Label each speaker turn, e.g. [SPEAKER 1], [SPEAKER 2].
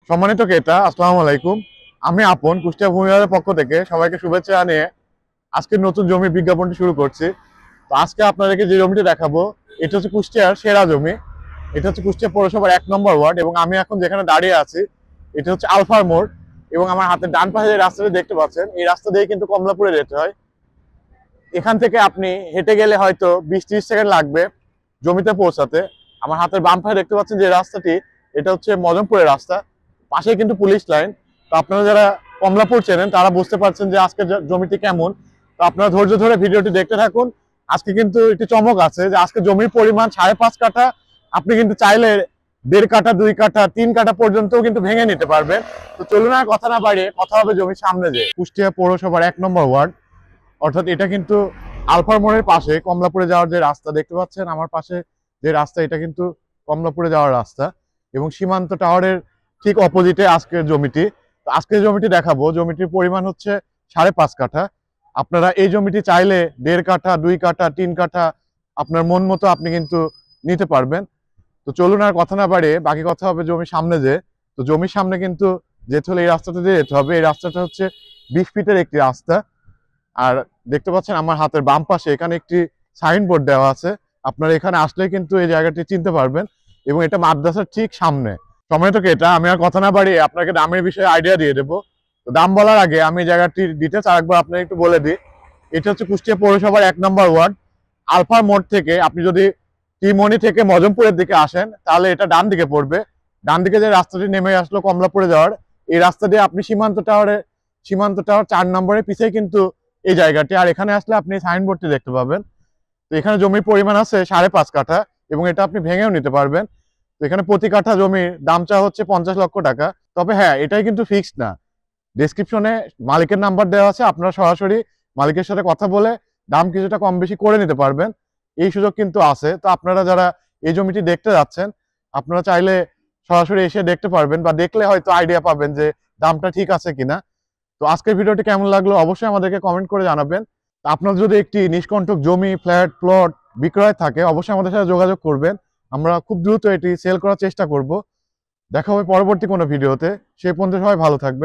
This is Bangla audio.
[SPEAKER 1] সম্মানিত ক্রেতা, আসসালামু আলাইকুম। আমি আপন কুষ্টিয়া ভূমিবাজারের পক্ষ থেকে সবাইকে শুভেচ্ছা জানিয়ে আজকে নতুন জমির বিজ্ঞাপনটি শুরু করছি। তো আজকে আপনাদেরকে যে জমিটি দেখাবো, এটা হচ্ছে কুষ্টিয়ার সেরা জমি। এটা হচ্ছে কুষ্টিয়া পৌরসভার 1 নম্বর ওয়ার্ড এবং আমি এখন যেখানে দাঁড়িয়ে আছি এটা হচ্ছে আলফার মোড়। এবং আমার হাতের ডান পাশে যে রাস্তাটি দেখতে পাচ্ছেন, এই রাস্তা দিয়ে কিন্তু কমলাপুরে যেতে হয়। এখান থেকে আপনি হেঁটে গেলে হয়তো 20-30 সেকেন্ড লাগবে জমিতে পৌঁছাতে। আমার হাতের বাম পাশে দেখতে পাচ্ছেন যে রাস্তাটি, এটা হচ্ছে মজমপুরের রাস্তা, পাশে কিন্তু পুলিশ লাইন। তো আপনারা যারা কমলাপুর চেনেন তারা বুঝতে পারছেন যে আজকে জমিটি কেমন। তো আপনারা ধৈর্য ধরে ভিডিওটি দেখতে থাকুন। আজকে কিন্তু একটি চমক আছে যে আজকে জমির পরিমাণ 5.5 কাঠা। আপনি কিন্তু চাইলে 1.5 কাঠা, 2 কাঠা, 3 কাঠা পর্যন্ত কিন্তু ভেঙে নিতে পারবেন। তো চলুন আর কথা না বাড়িয়ে কথা হবে জমির সামনে। যে কুষ্টিয়া পৌরসভার 1 নম্বর ওয়ার্ড, অর্থাৎ এটা কিন্তু আলফার মোড়ের পাশে কমলাপুরে যাওয়ার যে রাস্তা দেখতে পাচ্ছেন আমার পাশে যে রাস্তা, এটা কিন্তু কমলাপুরে যাওয়ার রাস্তা এবং সীমান্ত টাওয়ারের ঠিক অপোজিটে আজকের জমিটি। তো আজকের জমিটি দেখাবো, জমিটির পরিমাণ হচ্ছে 5.5 কাঠা। আপনারা এই জমিটি চাইলে 1.5 কাঠা, 2 কাঠা, 3 কাঠা আপনার মন মতো আপনি কিন্তু নিতে পারবেন। তো চলুন আর কথা না বাড়িয়ে বাকি কথা হবে জমির সামনে। যে তো জমির সামনে কিন্তু যেতে হলে এই রাস্তাটা দিয়ে যেতে হবে। এই রাস্তাটা হচ্ছে 20 ফিটের একটি রাস্তা। আর দেখতে পাচ্ছেন আমার হাতের বাম পাশে এখানে একটি সাইনবোর্ড দেওয়া আছে। আপনারা এখানে আসলে কিন্তু এই জায়গাটি চিনতে পারবেন এবং এটা মাদ্রাসার ঠিক সামনে। সময়টা কি এটা, আমি আর কথা না বাড়িয়ে আপনাকে দামের বিষয়ে আইডিয়া দিয়ে দেবো। তো দাম বলার আগে আমি জায়গাটির ডিটেলস আরেকবার আপনাকে একটু বলে দিই। এটা হচ্ছে কুষ্টিয়া পৌরসভার 1 নম্বর ওয়ার্ড। আলফার মোড় থেকে আপনি যদি ত্রিমণি থেকে মজমপুরের দিকে আসেন তাহলে এটা ডান দিকে পড়বে। ডান দিকে যে রাস্তাটি নেমে আসলো কমলাপুরে যাওয়ার, এই রাস্তা দিয়ে আপনি সীমান্ত টাওয়ার 4 নম্বরের পিছিয়ে কিন্তু এই জায়গাটি। আর এখানে আসলে আপনি সাইনবোর্ডটি দেখতে পাবেন। তো এখানে জমির পরিমাণ আছে 5.5 কাঠা এবং এটা আপনি ভেঙেও নিতে পারবেন। তো এখানে প্রতি কাঠা জমির দাম চা হচ্ছে 50 লক্ষ টাকা। তবে হ্যাঁ, এটাই কিন্তু ফিক্সড না। ডেসক্রিপশনে মালিকের নাম্বার দেওয়া আছে, আপনারা সরাসরি মালিকের সাথে কথা বলে দাম কিছুটা কম বেশি করে নিতে পারবেন। এই সুযোগ কিন্তু আছে। তো আপনারা যারা এই জমিটি দেখতে যাচ্ছেন, আপনারা চাইলে সরাসরি এসে দেখতে পারবেন বা দেখলে হয়তো আইডিয়া পাবেন যে দামটা ঠিক আছে কিনা। তো আজকের ভিডিওটি কেমন লাগলো অবশ্যই আমাদেরকে কমেন্ট করে জানাবেন। আপনার যদি একটি নিষ্কণ্টক জমি, ফ্ল্যাট, প্লট বিক্রয় থাকে অবশ্যই আমাদের সাথে যোগাযোগ করবেন। আমরা খুব দ্রুত এটি সেল করার চেষ্টা করব। দেখা হবে পরবর্তী কোনো ভিডিওতে। সেই পর্যন্ত সবাই ভালো থাকবেন।